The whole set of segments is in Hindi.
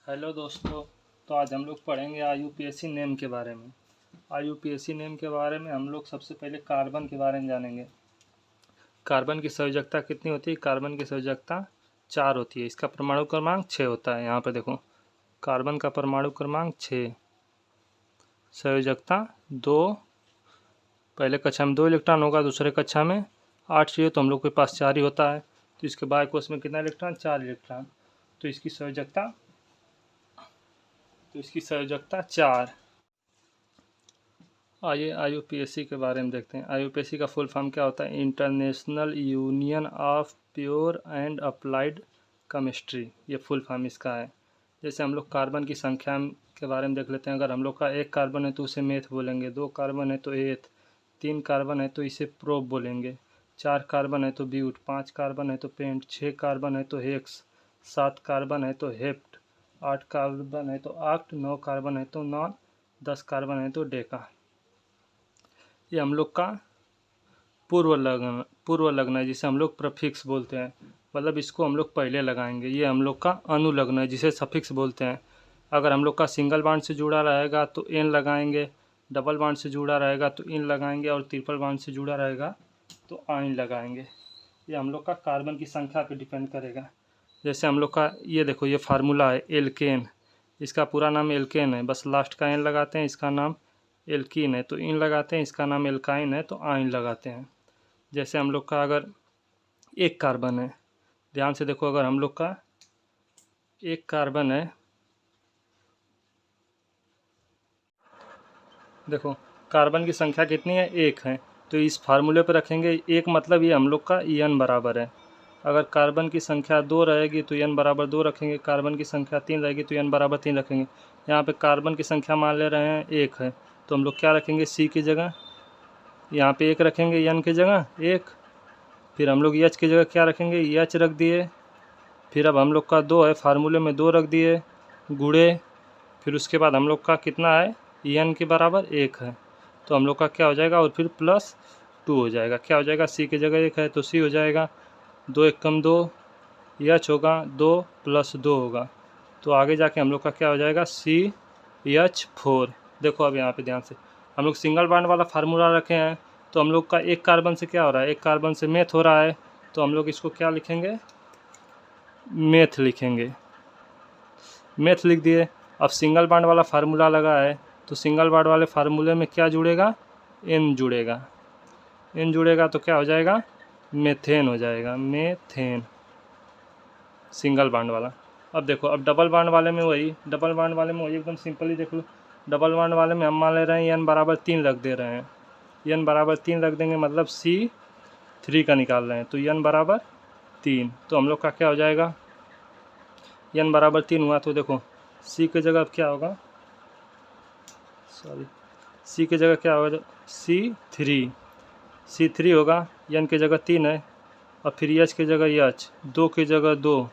हेलो दोस्तों। तो आज हम लोग पढ़ेंगे आईयूपीएसी नेम के बारे में। आईयूपीएसी नेम के बारे में हम लोग सबसे पहले कार्बन के बारे में जानेंगे। कार्बन की संयोजकता कितनी होती है? कार्बन की संयोजकता 4 होती है। इसका परमाणु क्रमांक 6 होता है। यहाँ पे देखो, कार्बन का परमाणु क्रमांक 6, संयोजकता 2। पहले कक्षा में 2 इलेक्ट्रॉन होगा, दूसरे कक्षा में 8 चाहिए, तो हम लोग के पास 4 ही होता है। तो इसके बाद कोष में कितना इलेक्ट्रॉन? 4 इलेक्ट्रॉन। तो इसकी संयोजकता 4। आइए आईयूपीएसी के बारे में देखते हैं। आईयूपीएसी का फुल फॉर्म क्या होता है? International union of pure and applied chemistry, ये फुल फॉर्म इसका है। जैसे हम लोग कार्बन की संख्या के बारे में देख लेते हैं। अगर हम लोग का 1 कार्बन है तो उसे मेथ बोलेंगे, 2 कार्बन है तो एथ, 3 कार्बन है तो इसे प्रोप बोलेंगे, 4 कार्बन है तो ब्यूट, 5 कार्बन है तो पेंट, 6 कार्बन है तो हेक्स, 7 कार्बन है तो हेप्ट, 8 कार्बन है तो ऑक्ट, 9 कार्बन है तो नॉन, 10 कार्बन है तो डेका। ये हम लोग का पूर्व लग्न है, जिसे हम लोग प्रफिक्स बोलते हैं। मतलब इसको हम लोग पहले लगाएंगे। ये हम लोग का अनुलग्न है, जिसे सफिक्स बोलते हैं। अगर हम लोग का सिंगल बॉन्ड से जुड़ा रहेगा तो एन लगाएंगे, डबल बॉन्ड से जुड़ा रहेगा तो इन लगाएंगे, और ट्रिपल बॉन्ड से जुड़ा रहेगा तो आइन लगाएंगे। ये हम लोग का कार्बन की संख्या पे डिपेंड करेगा। जैसे हम लोग का ये देखो, ये फार्मूला है एल्केन। इसका पूरा नाम एल्केन है, बस लास्ट का एन लगाते हैं, इसका नाम एल्कीन है तो इन लगाते हैं, इसका नाम एल्काइन है तो आइन लगाते हैं। जैसे हम लोग का अगर 1 कार्बन है, ध्यान से देखो, अगर हम लोग का 1 कार्बन है, देखो कार्बन की संख्या कितनी है? 1 है। तो इस फार्मूले पर रखेंगे 1, मतलब ये हम लोग का एन बराबर है। अगर कार्बन की संख्या 2 रहेगी तो एन बराबर 2 रखेंगे, कार्बन की संख्या 3 रहेगी तो एन बराबर 3 रखेंगे। यहाँ पे कार्बन की संख्या मान ले रहे हैं 1 है, तो हम लोग क्या रखेंगे? सी की जगह यहाँ पे 1 रखेंगे, एन की जगह 1। फिर हम लोग एच की जगह क्या रखेंगे? एच रख दिए। फिर अब हम लोग का 2 है, फार्मूले में 2 रख दिए, गुड़े। फिर उसके बाद हम लोग का कितना है? एन के बराबर 1 है, तो हम लोग का क्या हो जाएगा? और फिर +2 हो जाएगा। क्या हो जाएगा? सी की जगह 1 है तो सी हो जाएगा, 2 1 कम 2, एच होगा 2 + 2 होगा, तो आगे जाके हम लोग का क्या हो जाएगा? CH4। देखो अब यहाँ पे ध्यान से, हम लोग सिंगल बॉन्ड वाला फार्मूला रखे हैं, तो हम लोग का 1 कार्बन से क्या हो रहा है? 1 कार्बन से मेथ हो रहा है, तो हम लोग इसको क्या लिखेंगे? मेथ लिखेंगे। मेथ लिख दिए। अब सिंगल बॉन्ड वाला फार्मूला लगा है, तो सिंगल बॉन्ड वाले फार्मूले में क्या जुड़ेगा? एन जुड़ेगा। एन जुड़ेगा तो क्या हो जाएगा? मेथेन हो जाएगा, मेथेन, सिंगल बॉन्ड वाला। अब देखो, अब डबल बॉन्ड वाले में वही एकदम सिंपली देख लो। डबल बॉन्ड वाले में हम मान ले रहे हैं एन बराबर 3 रख दे रहे हैं। एन बराबर 3 रख देंगे, मतलब C3 का निकाल रहे हैं, तो एन बराबर 3। तो हम लोग का क्या हो जाएगा? एन बराबर 3 हुआ, तो देखो सी की जगह अब क्या होगा? सी की जगह क्या होगा? C3 होगा। एन की जगह 3 है, और फिर एच की जगह एच, 2 की जगह 2,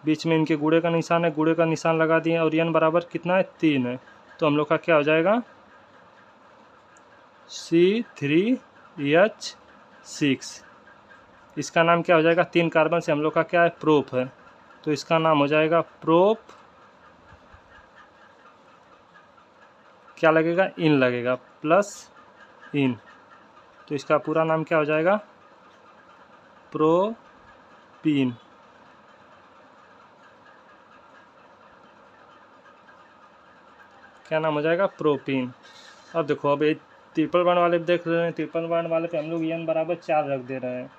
बीच में इनके गुणे का निशान है, गुणे का निशान लगा दिए, और एन बराबर कितना है? 3 है, तो हम लोग का क्या हो जाएगा? C3H6। इसका नाम क्या हो जाएगा? 3 कार्बन से हम लोग का क्या है? प्रोप है, तो इसका नाम हो जाएगा प्रोप। क्या लगेगा? इन लगेगा, प्लस इन, तो इसका पूरा नाम क्या हो जाएगा? प्रोपीन। क्या नाम हो जाएगा? प्रोपीन। अब देखो, अब ये ट्रिपल बॉन्ड वाले देख रहे हैं। ट्रिपल बॉन्ड वाले पे हम लोग एन बराबर 4 रख दे रहे हैं।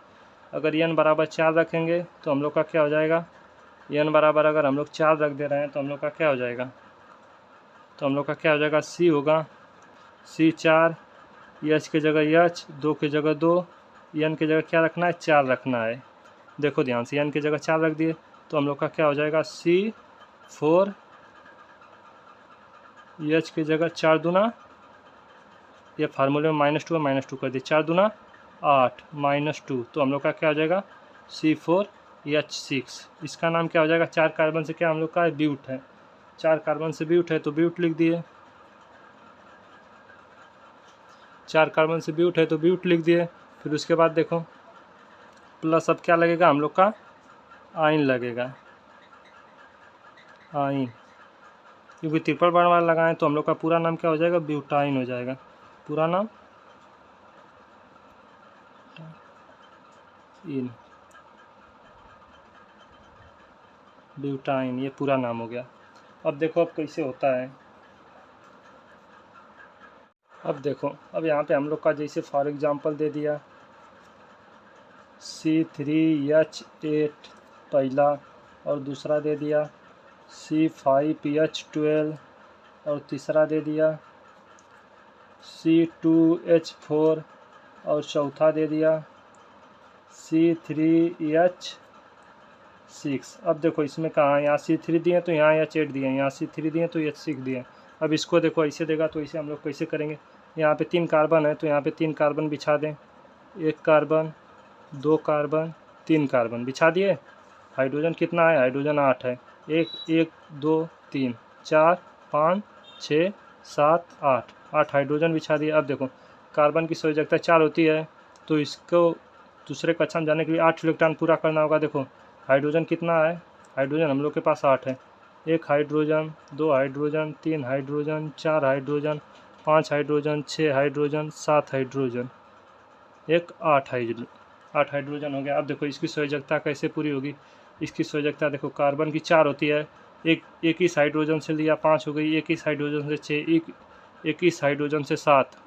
अगर एन बराबर 4 रखेंगे तो हम लोग का क्या हो जाएगा? एन बराबर अगर हम लोग 4 रख दे रहे हैं तो हम लोग का क्या हो जाएगा? तो हम लोग का क्या हो जाएगा? सी होगा, C4, एच की जगह एच, 2 की जगह 2, एन की जगह क्या रखना है? 4 रखना है। देखो ध्यान से, एन की जगह 4 रख दिए, तो हम लोग का क्या हो जाएगा? C4, एच की जगह 4 दूना, ये फार्मूले में -2 है, -2 कर दिए, 4 दूना 8 -2, तो हम लोग का क्या हो जाएगा? C4H6। इसका नाम क्या हो जाएगा? 4 कार्बन से क्या हम लोग का ब्यूट है, 4 कार्बन से ब्यूट है तो ब्यूट लिख दिए। 4 कार्बन से ब्यूट है तो ब्यूट लिख दिए। फिर उसके बाद देखो, प्लस अब क्या लगेगा? हम लोग का आइन लगेगा, आइन। क्योंकि ट्रिपल बॉन्ड वाला लगाएं तो हम लोग का पूरा नाम क्या हो जाएगा, ब्यूटाइन हो जाएगा। पूरा नाम इन ब्यूटाइन, ये पूरा नाम हो गया। अब देखो अब कैसे होता है। अब देखो, अब यहाँ पे हम लोग का जैसे फॉर एग्जांपल दे दिया C3H8 पहला, और दूसरा दे दिया C5H12, और तीसरा दे दिया C2H4, और चौथा दे दिया C3H6। अब देखो इसमें कहाँ, यहाँ C3 दिए तो यहाँ H8 दिए, यहाँ C3 दिए तो H6 दिए। अब इसको देखो ऐसे देगा तो इसे हम लोग कैसे करेंगे, यहाँ पे 3 कार्बन है तो यहाँ पे 3 कार्बन बिछा दें, 1 कार्बन 2 कार्बन 3 कार्बन बिछा दिए। हाइड्रोजन कितना है, हाइड्रोजन 8 है। 1 1 2 3 4 5 6 7 8 हाइड्रोजन बिछा दिए। अब देखो कार्बन की संयोजकता 4 होती है तो इसको दूसरे कक्षा में जाने के लिए 8 इलेक्ट्रॉन पूरा करना होगा। देखो हाइड्रोजन कितना है, हाइड्रोजन हम लोग के पास 8 है। 1 hydrogen 2 hydrogen 3 hydrogen 4 hydrogen 5 hydrogen 6 hydrogen 7 hydrogen, 8 hydrogen हो गया। अब देखो इसकी संयोजकता कैसे पूरी होगी, इसकी संयोजकता देखो कार्बन की 4 होती है, एक इस हाइड्रोजन से लिया 5 हो गई, एक इस हाइड्रोजन से 6, एक इस हाइड्रोजन से 7,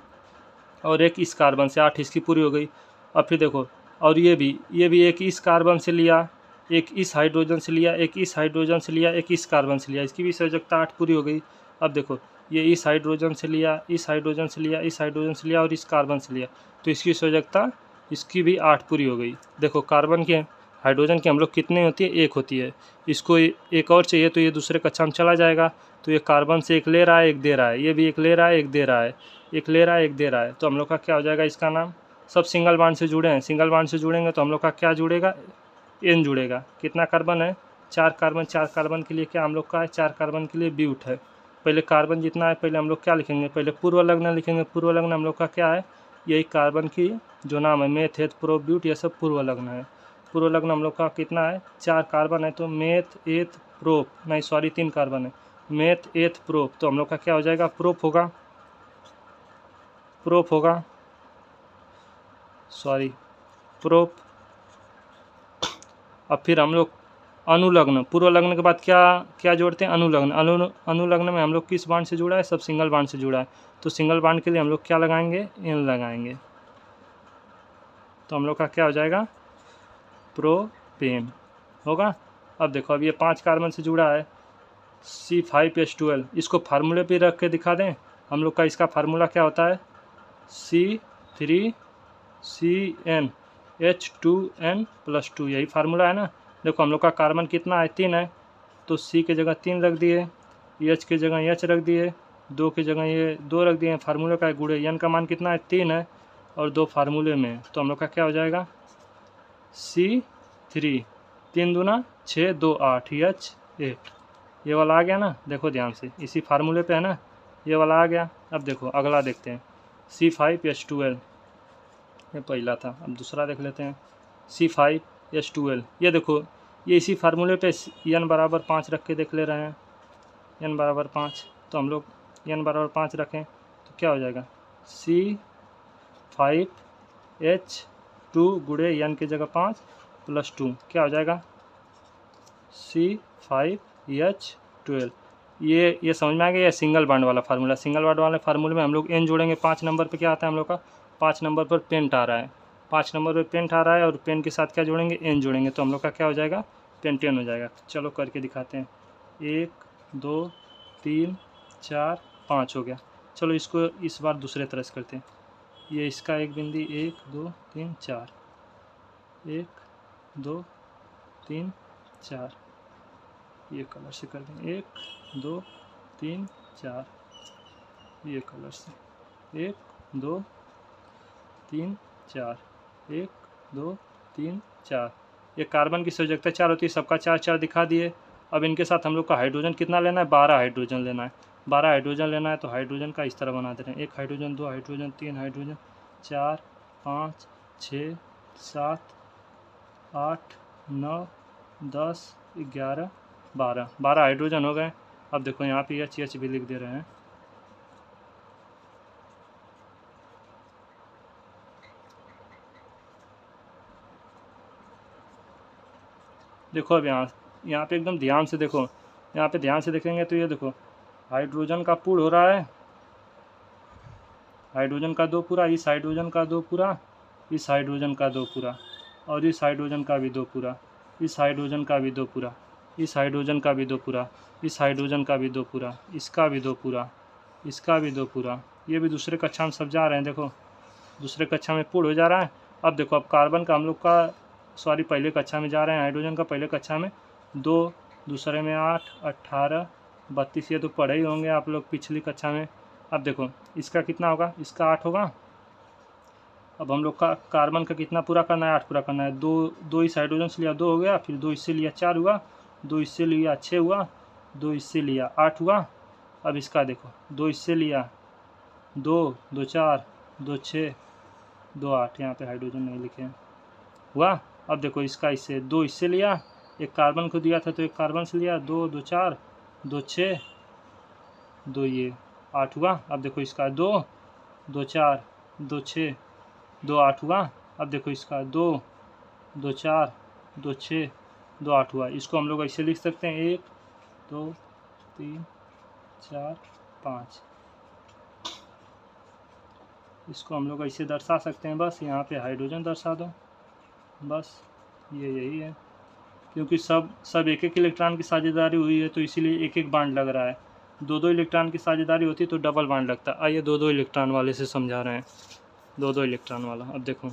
और एक इस कार्बन से 8, इसकी पूरी हो गई। अब फिर देखो, और ये भी एक इस कार्बन से लिया, एक इस हाइड्रोजन से लिया, एक इस हाइड्रोजन से लिया, एक इस कार्बन से लिया, इसकी भी संयोजकता 8 पूरी हो गई। अब देखो ये इस हाइड्रोजन से लिया, इस हाइड्रोजन से लिया, इस हाइड्रोजन से लिया, और इस कार्बन से लिया, तो इसकी संयोजकता इसकी भी 8 पूरी हो गई। देखो कार्बन के हाइड्रोजन की हम लोग कितनी होती है, 1 होती है। इसको एक और चाहिए तो ये दूसरे कक्षा में चला जाएगा, तो ये कार्बन से एक ले रहा है एक दे रहा है, ये भी एक ले रहा है एक दे रहा है, एक ले रहा है एक दे रहा है, तो हम लोग का क्या हो जाएगा, इसका नाम सब सिंगल बॉन्ड से जुड़े हैं। सिंगल बॉन्ड से जुड़ेंगे तो हम लोग का क्या जुड़ेगा, एन जुड़ेगा। कितना कार्बन है, 4 कार्बन। 4 कार्बन के लिए क्या हम लोग का है, 4 कार्बन के लिए ब्यूट है। पहले कार्बन जितना है पहले हम लोग क्या लिखेंगे, पहले पूर्व लग्न लिखेंगे। पूर्व लग्न हम लोग का क्या है, यही कार्बन की जो नाम है मेथ एथ प्रो ब्यूट, ये सब पूर्व लग्न है। पूर्व लग्न हम लोग का कितना है, 4 कार्बन है तो मेथ एथ प्रोप, नहीं सॉरी 3 कार्बन है, मेथ एथ प्रोप, तो हम लोग का क्या हो जाएगा, प्रोप होगा, प्रोप होगा, सॉरी प्रोप। अब फिर हम लोग अनुलग्न, पूर्व लग्न के बाद क्या क्या जोड़ते हैं, अनुलग्न। अनुलग्न में हम लोग किस बांड से जुड़ा है, सब सिंगल बांड से जुड़ा है, तो सिंगल बांड के लिए हम लोग क्या लगाएंगे, एन लगाएंगे, तो हम लोग का क्या हो जाएगा, प्रोपेन होगा। अब देखो अब ये 5 कार्बन से जुड़ा है, C5H12, इसको फार्मूले पे रख के दिखा दें। हम लोग का इसका फार्मूला क्या होता है, C3CnH2n+2, यही फार्मूला है ना। देखो हम लोग का कार्बन कितना है, 3 है, तो C की जगह 3 रख दिए, H की जगह H रख दिए, 2 की जगह ये 2 रख दिए। फार्मूले का गुणे n का मान कितना है, 3 है, और 2 फार्मूले में, तो हम लोग का क्या हो जाएगा, C3 3 दूना 6 2 8 H8, ये वाला आ गया ना। देखो ध्यान से, इसी फार्मूले पे है ना, ये वाला आ गया। अब देखो अगला देखते हैं, C5H12, ये पहला था। अब दूसरा देख लेते हैं, C5H12, ये देखो ये इसी फार्मूले पे n बराबर 5 रख के देख ले रहे हैं, n बराबर 5, तो हम लोग n बराबर 5 रखें तो क्या हो जाएगा, C5H2 गुणे n की जगह 5 + 2, क्या हो जाएगा, C5H12। ये समझ में आ गया, ये सिंगल बॉन्ड वाला फार्मूला। सिंगल बॉन्ड वाले फार्मूले में हम लोग n जोड़ेंगे। 5 नंबर पे क्या आता है हम लोग का, 5 नंबर पर पेंट आ रहा है, 5 नंबर पर पेंट आ रहा है, और पेन के साथ क्या जोड़ेंगे, n जोड़ेंगे, तो हम लोग का क्या हो जाएगा, पेंटेन हो जाएगा। चलो करके दिखाते हैं, 1 2 3 4 5 हो गया। चलो इसको इस बार दूसरे तरह से करते हैं, ये इसका एक बिंदी 1 2 3 4, 1 2 3 4, ये कलर से कर देंगे, 1 2 3 4, ये कलर से 1 2 3 4, 1 2 3 4। ये कार्बन की संयोजकता 4 होती है, सबका 4 4 दिखा दिए। अब इनके साथ हम लोग का हाइड्रोजन कितना लेना है, 12 हाइड्रोजन लेना है। 12 हाइड्रोजन लेना है तो हाइड्रोजन का इस तरह बना दे रहे हैं, 1 हाइड्रोजन 2 हाइड्रोजन 3 हाइड्रोजन 4 5 6 7 8 9 10 11 12 हाइड्रोजन हो गए। अब देखो यहाँ पे एच भी लिख दे रहे हैं। देखो अब यहाँ पे एकदम ध्यान से देखो, यहाँ पे ध्यान से देखेंगे तो ये देखो हाइड्रोजन का पूर्ण हो रहा है, हाइड्रोजन का 2 पूरा, इस हाइड्रोजन का 2 पूरा, इस हाइड्रोजन का 2 पूरा, और इस हाइड्रोजन का भी 2 पूरा, इस हाइड्रोजन का भी 2 पूरा, इस हाइड्रोजन का भी 2 पूरा, इस हाइड्रोजन का भी 2 पूरा, इसका भी 2 पूरा, इसका भी 2 पूरा। ये भी दूसरे कक्षा में सब जा रहे हैं, देखो दूसरे कक्षा में पूर्ण हो जा रहा है। अब देखो अब कार्बन का हम लोग का सॉरी पहले कक्षा में जा रहे हैं, हाइड्रोजन का पहले कक्षा में 2, दूसरे में 8, 18, 32, ये तो पढ़े ही होंगे आप लोग पिछली कक्षा में। अब देखो इसका कितना होगा, इसका 8 होगा। अब हम लोग का कार्बन का कितना पूरा करना है, 8 पूरा करना है। 2 इस हाइड्रोजन से लिया 2 हो गया, फिर 2 इससे लिया 4 हुआ, 2 इससे लिया 6 हुआ, 2 इससे लिया 8 हुआ। अब इसका देखो 2 इससे लिया 2, 2 4, 2 6, 2 8, यहाँ पे हाइड्रोजन नहीं लिखे हैं, हुआ। अब देखो इसका इससे 2 इससे लिया, एक कार्बन को दिया था तो एक कार्बन से लिया, 2 2 4, 2 6, 2 ये 8 हुआ। अब देखो इसका 2 2 4, 2 6, 2 8 हुआ। अब देखो इसका 2 2 4, 2 6, 2 8 हुआ। इसको हम लोग ऐसे लिख सकते हैं 1 2 3 4 5, इसको हम लोग ऐसे दर्शा सकते हैं। बस यहाँ पे हाइड्रोजन दर्शा दो, बस ये यही है। क्योंकि सब एक एक इलेक्ट्रॉन की साझेदारी हुई है तो इसीलिए एक एक बांड लग रहा है। 2 इलेक्ट्रॉन की साझेदारी होती तो डबल बांड लगता। आइए 2 इलेक्ट्रॉन वाले से समझा रहे हैं, 2 इलेक्ट्रॉन वाला। अब देखो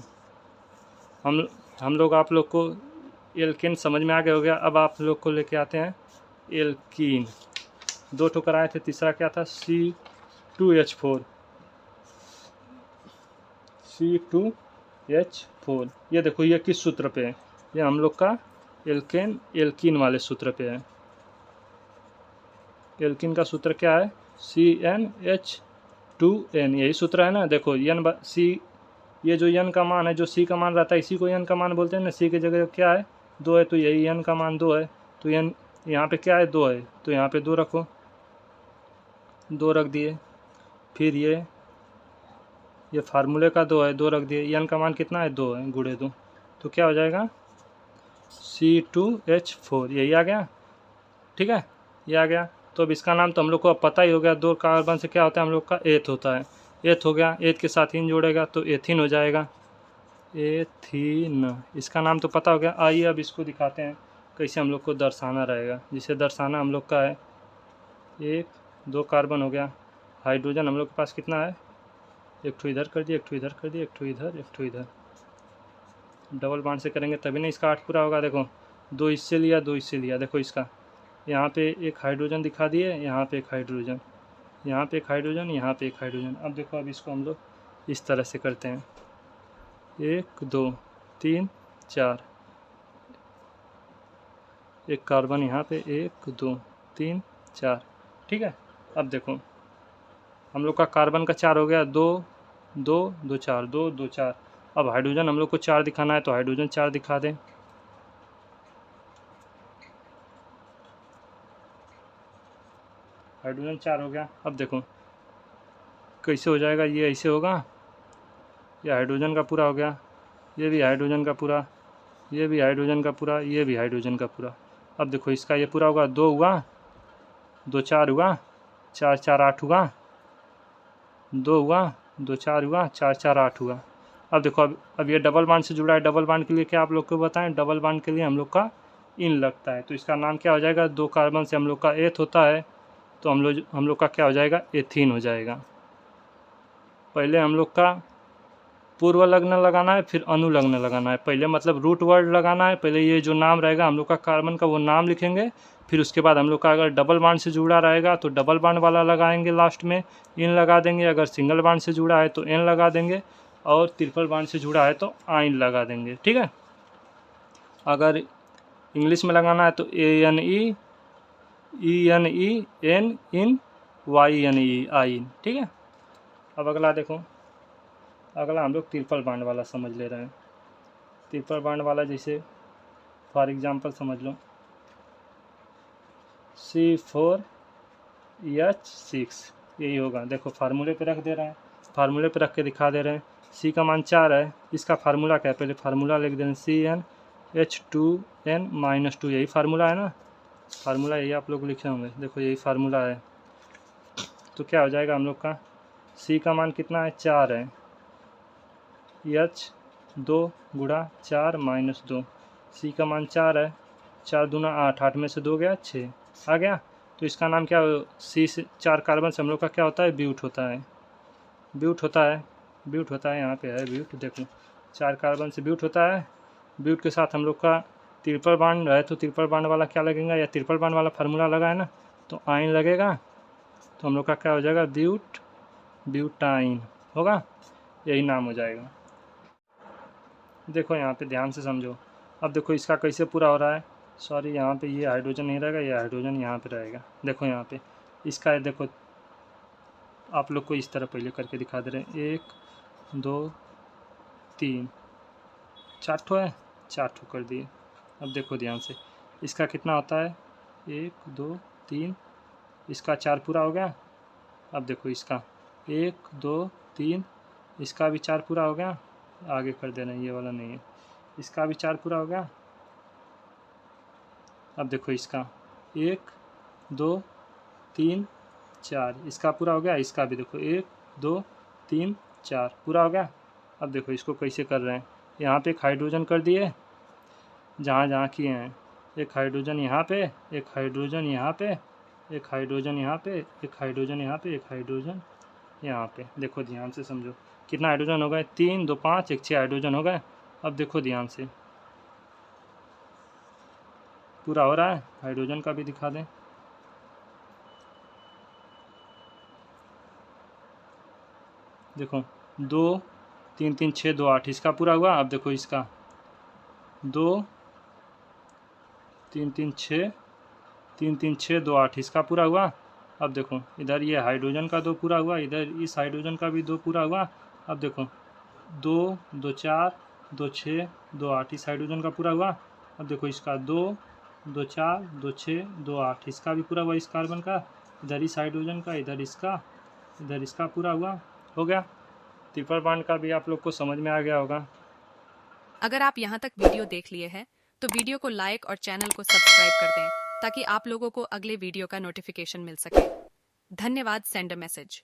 हम लोग आप लोग को एल्केन समझ में आ गया हो गया। अब आप लोग को लेके आते हैं एल्कीन। 2 ठो कराए थे, तीसरा क्या था, C2H4, C2H4। ये देखो ये किस सूत्र पे है, ये हम लोग का एल्कीन वाले सूत्र पे है। एल्कीन का सूत्र क्या है, CnH2n, यही सूत्र है ना। देखो C, ये जो n का मान है, जो C का मान रहता है इसी को n का मान बोलते हैं ना। C की जगह क्या है, 2 है, तो यही n का मान 2 है। तो n यहाँ पे क्या है, 2 है, तो यहाँ पे 2 रखो, 2 रख दिए। फिर ये फार्मूले का 2 है, 2 रख दिए। n का मान कितना है, 2 है, गुणे 2, तो क्या हो जाएगा C2H4, यही आ गया। ठीक है, ये आ गया। तो अब इसका नाम तो हम लोग को अब पता ही हो गया। 2 कार्बन से क्या होता है हम लोग का, एथ होता है। एथ हो गया, एथ के साथ इन जोड़ेगा तो एथिन हो जाएगा, एथीन। इसका नाम तो पता हो गया। आइए अब इसको दिखाते हैं कैसे हम लोग को दर्शाना रहेगा। जिसे दर्शाना हम लोग का है, 1 2 कार्बन हो गया, हाइड्रोजन हम लोग के पास कितना है, एक ठो इधर कर दिए, एक ठो इधर कर दिए, एक ठो इधर, एक ठो इधर। डबल बांड से करेंगे तभी ना इसका 8 पूरा होगा। देखो 2 इससे लिया, 2 इससे लिया, देखो इसका यहाँ पे एक हाइड्रोजन दिखा दिए, यहाँ पे एक हाइड्रोजन, यहाँ पे एक हाइड्रोजन, यहाँ पे एक हाइड्रोजन। अब देखो अब इसको हम लोग इस तरह से करते हैं, 1 2 3 4, एक कार्बन यहाँ पे, 1 2 3 4। ठीक है, अब देखो हम लोग का कार्बन का 4 हो गया, 2 2 2 4, 2 2 4। अब हाइड्रोजन हम लोग को 4 दिखाना है तो हाइड्रोजन 4 दिखा दें। हाइड्रोजन 4 हो गया। अब देखो कैसे हो जाएगा, ये ऐसे होगा, ये हाइड्रोजन का पूरा हो गया, ये भी हाइड्रोजन का पूरा, ये भी हाइड्रोजन का पूरा, ये भी हाइड्रोजन का पूरा। अब देखो इसका ये पूरा होगा, 2 हुआ, 2 4 हुआ, 4 4 8 हुआ, 2 हुआ, 2 4 हुआ, 4 4 8 हुआ। अब देखो अब ये डबल बांड से जुड़ा है। डबल बांड के लिए क्या आप लोग को बताएं, डबल बांड के लिए हम लोग का इन लगता है, तो इसका नाम क्या हो जाएगा, 2 कार्बन से हम लोग का एथ होता है तो हम लोग का क्या हो जाएगा, एथीन हो जाएगा। पहले हम लोग का पूर्व लग्न लगाना है, फिर अनुलग्न लगाना है। पहले मतलब रूट वर्ड लगाना है, पहले ये जो नाम रहेगा हम लोग का कार्बन का वो नाम लिखेंगे। फिर उसके बाद हम लोग का अगर डबल बांड से जुड़ा रहेगा तो डबल बांड वाला लगाएंगे, लास्ट में इन लगा देंगे। अगर सिंगल बांड से जुड़ा है तो एन लगा देंगे, और ट्रिपल बांड से जुड़ा है तो आइन लगा देंगे। ठीक है, अगर इंग्लिश में लगाना है तो ANE ENE N इन YNE आइन। ठीक है, अब अगला देखो, अगला हम लोग ट्रिपल बांड वाला समझ ले रहे हैं। ट्रिपल बांड वाला जैसे फॉर एग्जांपल समझ लो, C4 H6 यही होगा। देखो फार्मूले पे रख दे रहे हैं, फार्मूले पे रख के दिखा दे रहे हैं। C का मान 4 है, इसका फार्मूला क्या है, पहले फार्मूला लिख दें, CnH2n-2, यही फार्मूला है ना, फार्मूला यही आप लोग लिखे होंगे। देखो यही फार्मूला है, तो क्या हो जाएगा हम लोग का, C का मान कितना है, 4 है, H2 गुणा 4 - 2, C का मान 4 है, 4 दूना 8, 8 में से 2 गया 6 आ गया। तो इसका नाम क्या, C से 4 कार्बन से हम लोग का क्या होता है, ब्यूट होता है, ब्यूट होता है, ब्यूट होता है, यहाँ पे है ब्यूट, देखो 4 कार्बन से ब्यूट होता है। ब्यूट के साथ हम लोग का ट्रिपल बॉन्ड है, तो ट्रिपल बॉन्ड वाला क्या लगेगा, या ट्रिपल बॉन्ड वाला फार्मूला लगा है ना, तो आइन लगेगा, तो हम लोग का क्या हो जाएगा, ब्यूटाइन होगा, यही नाम हो जाएगा। देखो यहाँ पे ध्यान से समझो। अब देखो इसका कैसे पूरा हो रहा है, सॉरी यहाँ पे ये हाइड्रोजन नहीं रहेगा, ये हाइड्रोजन यहाँ पे रहेगा। देखो यहाँ पे इसका है, देखो आप लोग को इस तरह पहले करके दिखा दे रहे हैं, 1 2 3 4 ठो है, 4 ठो कर दिए। अब देखो ध्यान से, इसका कितना होता है, 1 2 3, इसका 4 पूरा हो गया। अब देखो इसका 1 2 3, इसका भी 4 पूरा हो गया, आगे कर देना, ये वाला नहीं है, इसका भी 4 पूरा हो गया। अब देखो इसका 1 2 3 4, इसका पूरा हो गया, इसका भी देखो 1 2 3 4 पूरा हो गया। अब देखो इसको कैसे कर रहे हैं, यहाँ पे एक हाइड्रोजन कर दिए, जहाँ जहाँ किए हैं, एक हाइड्रोजन यहाँ पे, एक हाइड्रोजन यहाँ पे, एक हाइड्रोजन यहाँ पे, एक हाइड्रोजन यहाँ पे, एक हाइड्रोजन यहाँ पे। देखो ध्यान से समझो, कितना हाइड्रोजन हो गए, 3 2 5 1 6 हाइड्रोजन हो गए। अब देखो ध्यान से, पूरा हो रहा है, हाइड्रोजन का भी दिखा दें। देखो 2 3 3 6 2 8, इसका पूरा हुआ। अब देखो इसका 2 3 3 6 3 3 6 2 8, इसका पूरा हुआ। अब देखो इधर ये हाइड्रोजन का 2 पूरा हुआ, इधर इस हाइड्रोजन का भी 2 पूरा हुआ। अब देखो 2 2 4 2 6 2 8, इस हाइड्रोजन का पूरा हुआ। अब देखो इसका 2 2 4 2 6 2 8, इसका भी पूरा हुआ, इस कार्बन का, इधर इस हाइड्रोजन का, इधर इसका पूरा हुआ, हो गया। ट्रिपल बॉन्ड का भी आप लोग को समझ में आ गया होगा। अगर आप यहाँ तक वीडियो देख लिए हैं तो वीडियो को लाइक और चैनल को सब्सक्राइब कर दें ताकि आप लोगों को अगले वीडियो का नोटिफिकेशन मिल सके। धन्यवाद। Send a message.